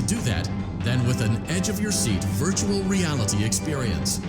do that than with an edge-of-your-seat virtual reality experience.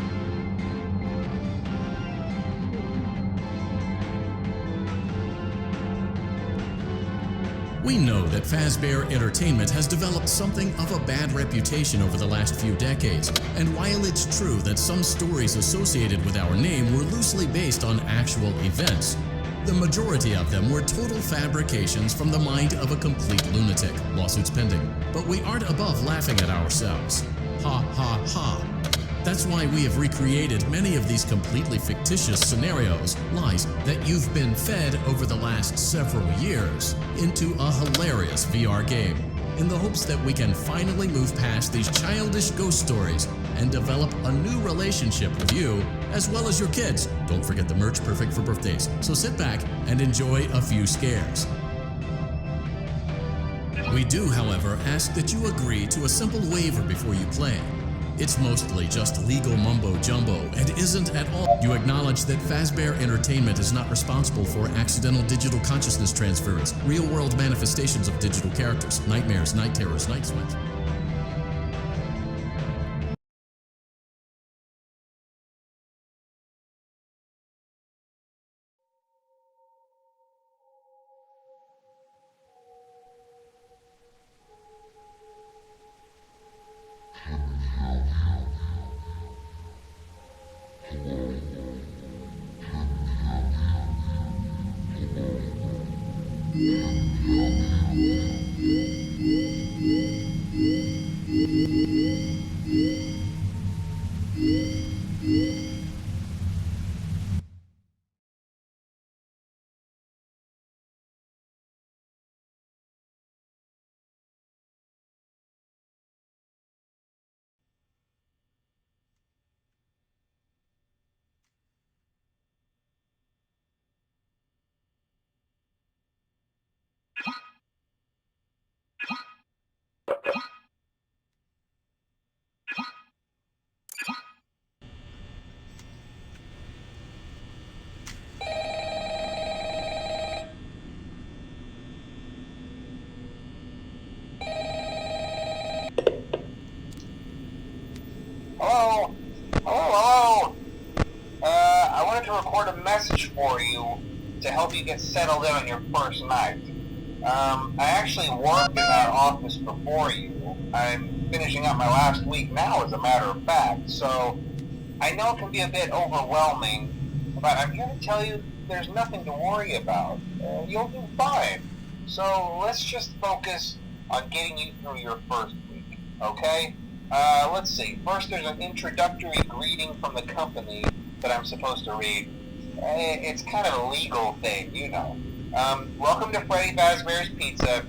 We know that Fazbear Entertainment has developed something of a bad reputation over the last few decades, and while it's true that some stories associated with our name were loosely based on actual events, the majority of them were total fabrications from the mind of a complete lunatic, lawsuits pending. But we aren't above laughing at ourselves. Ha ha ha. That's why we have recreated many of these completely fictitious scenarios, lies that you've been fed over the last several years, into a hilarious VR game, in the hopes that we can finally move past these childish ghost stories and develop a new relationship with you, as well as your kids. Don't forget the merch, perfect for birthdays. So sit back and enjoy a few scares. We do, however, ask that you agree to a simple waiver before you play. It's mostly just legal mumbo-jumbo and isn't at all. You acknowledge that Fazbear Entertainment is not responsible for accidental digital consciousness transference, real-world manifestations of digital characters, nightmares, night terrors, night sweats. Hello? I wanted to record a message for you to help you get settled in on your first night. I actually worked in that office before you. I'm finishing up my last week now, as a matter of fact, so I know it can be a bit overwhelming, but I'm here to tell you there's nothing to worry about. You'll do fine. So let's just focus on getting you through your first week, okay? Let's see. First, there's an introductory greeting from the company that I'm supposed to read. It's kind of a legal thing, you know. Welcome to Freddy Fazbear's Pizza,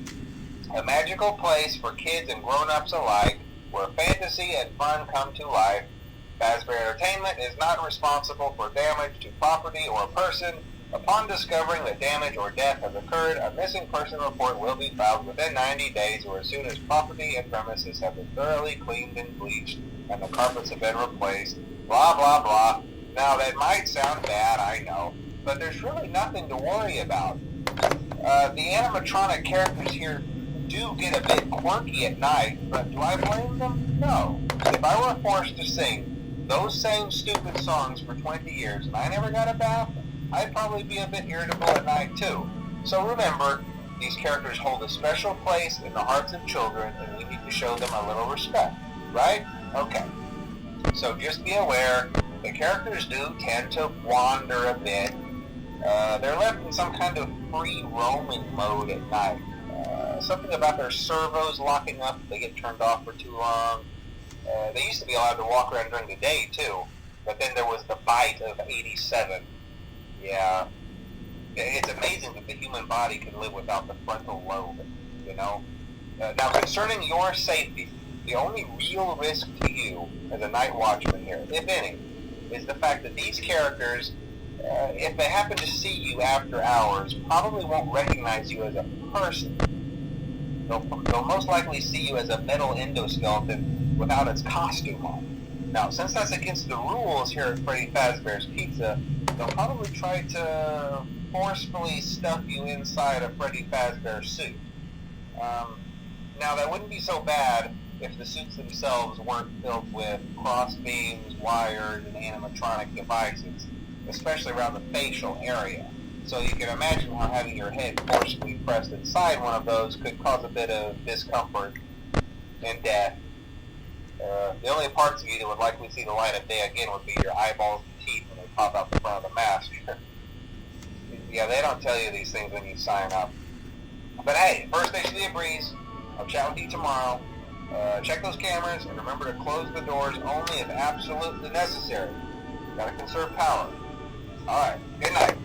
a magical place for kids and grown-ups alike, where fantasy and fun come to life. Fazbear Entertainment is not responsible for damage to property or person. Upon discovering that damage or death has occurred, a missing person report will be filed within 90 days or as soon as property and premises have been thoroughly cleaned and bleached and the carpets have been replaced. Blah, blah, blah. Now, that might sound bad, I know, but there's really nothing to worry about. The animatronic characters here do get a bit quirky at night, but do I blame them? No. If I were forced to sing those same stupid songs for 20 years and I never got a bath, I'd probably be a bit irritable at night too. So remember, these characters hold a special place in the hearts of children and we need to show them a little respect, right? Okay. So just be aware, the characters do tend to wander a bit. They're left in some kind of free roaming mode at night. Something about their servos locking up if they get turned off for too long. They used to be allowed to walk around during the day too, but then there was the bite of 87. Yeah, it's amazing that the human body can live without the frontal lobe, you know? Now, concerning your safety, the only real risk to you as a night watchman here, if any, is the fact that these characters, if they happen to see you after hours, probably won't recognize you as a person. They'll most likely see you as a metal endoskeleton without its costume on. Now, since that's against the rules here at Freddy Fazbear's Pizza, they'll probably try to forcefully stuff you inside a Freddy Fazbear suit. Now, that wouldn't be so bad if the suits themselves weren't filled with cross beams, wires, and animatronic devices, especially around the facial area. So you can imagine how having your head forcibly pressed inside one of those could cause a bit of discomfort and death. The only parts of you that would likely see the light of day again would be your eyeballs and teeth when they pop out the front of the mask. Yeah, they don't tell you these things when you sign up. But hey, first day should be a breeze. I'll chat with you tomorrow. Check those cameras and remember to close the doors only if absolutely necessary. Gotta conserve power. Alright, good night.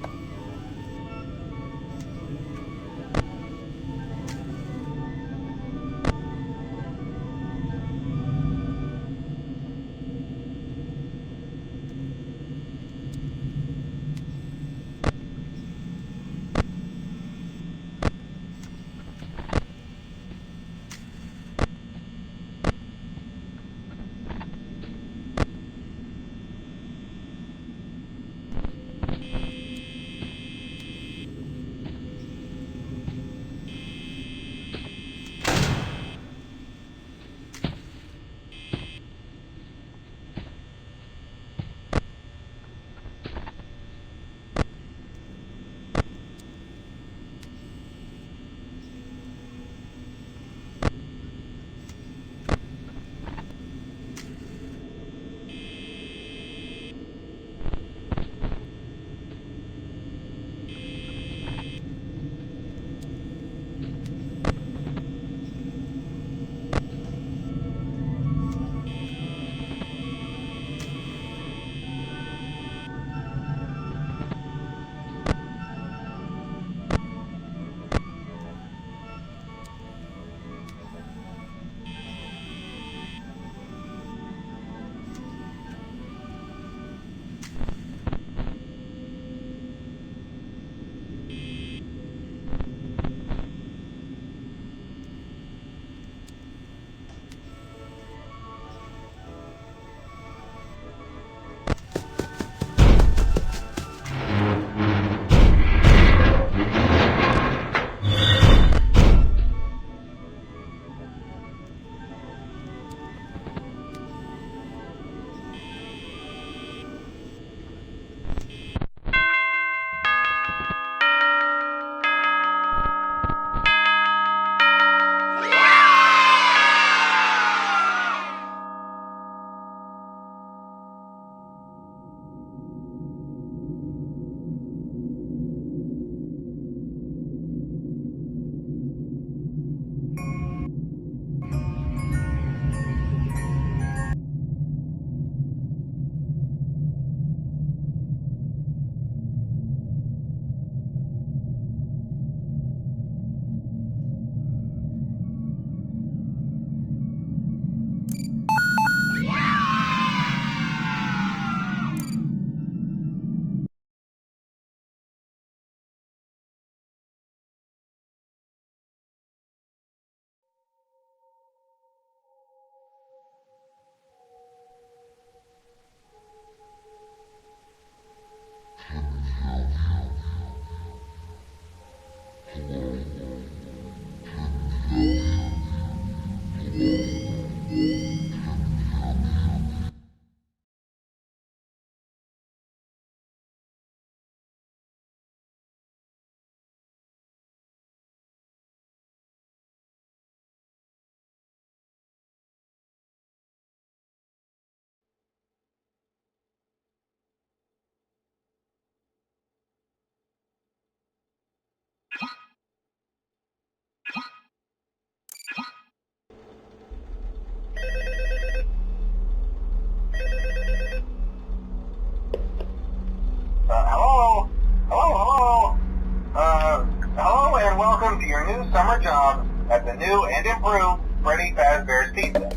Summer job at the new and improved FREDDY'S Pizza.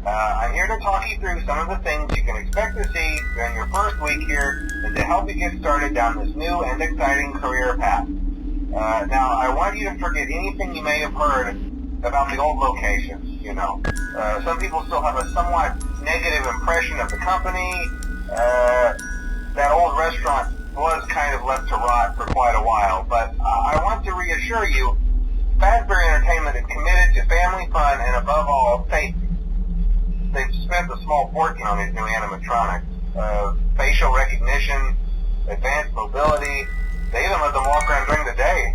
I'm here to talk you through some of the things you can expect to see during your first week here and to help you get started down this new and exciting career path. Now, I want you to forget anything you may have heard about the old locations, you know. Some people still have a somewhat negative impression of the company. That old restaurant was kind of left to rot for quite a while, but I want to reassure you Fazbear Entertainment is committed to family fun and, above all, safety. They've spent a small fortune on these new animatronics. Facial recognition, advanced mobility. They even let them walk around during the day.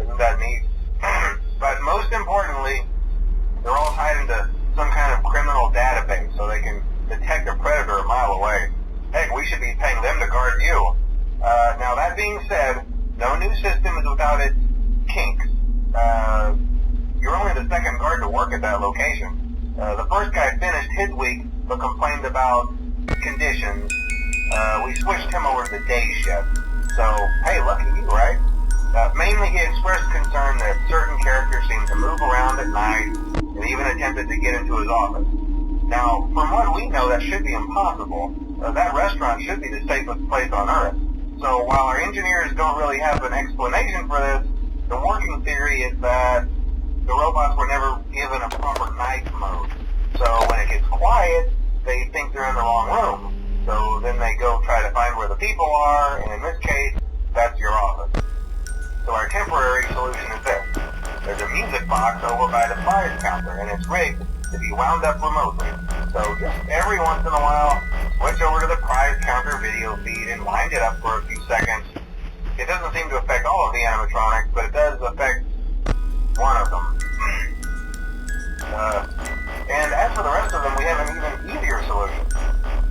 Isn't that neat? But most importantly, they're all tied into some kind of criminal database so they can detect a predator a mile away. Heck, we should be paying them to guard you. Now, that being said, no new system is without its kinks. You're only the second guard to work at that location. The first guy finished his week but complained about conditions. We switched him over to the day shift. So, hey, lucky you, right? Mainly he expressed concern that certain characters seemed to move around at night and even attempted to get into his office. Now, from what we know, that should be impossible. That restaurant should be the safest place on Earth. So while our engineers don't really have an explanation for this, the working theory is that the robots were never given a proper night mode. So when it gets quiet, they think they're in the wrong room. So then they go try to find where the people are, and in this case, that's your office. So our temporary solution is this. There's a music box over by the prize counter, and it's rigged to be wound up remotely. So just every once in a while, switch over to the prize counter video feed and wind it up for a few seconds. It doesn't seem to affect all of the animatronics, but it does affect one of them. And as for the rest of them, we have an even easier solution.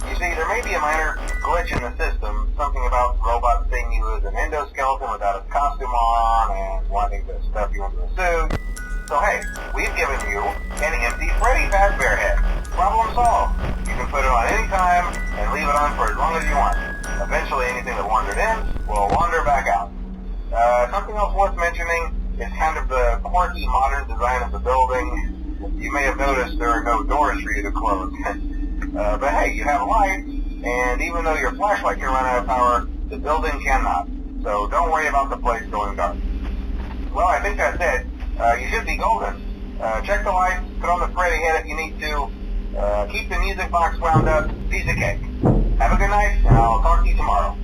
You see, there may be a minor glitch in the system, something about robots seeing you as an endoskeleton without a costume on and wanting to stuff you into a suit. So hey, we've given you an empty Freddy Fazbear head. Problem solved. You can put it on any time and leave it on for as long as you want. Eventually anything that wandered in will wander back out. Something else worth mentioning is kind of the quirky modern design of the building. You may have noticed there are no doors for you to close. But hey, you have lights, and even though your flashlight can run out of power, the building cannot. So don't worry about the place going dark. Well, I think that's it. You should be golden. Check the lights, put on the Freddy head if you need to. Keep the music box wound up. Piece of cake. Have a good night, and I'll talk to you tomorrow.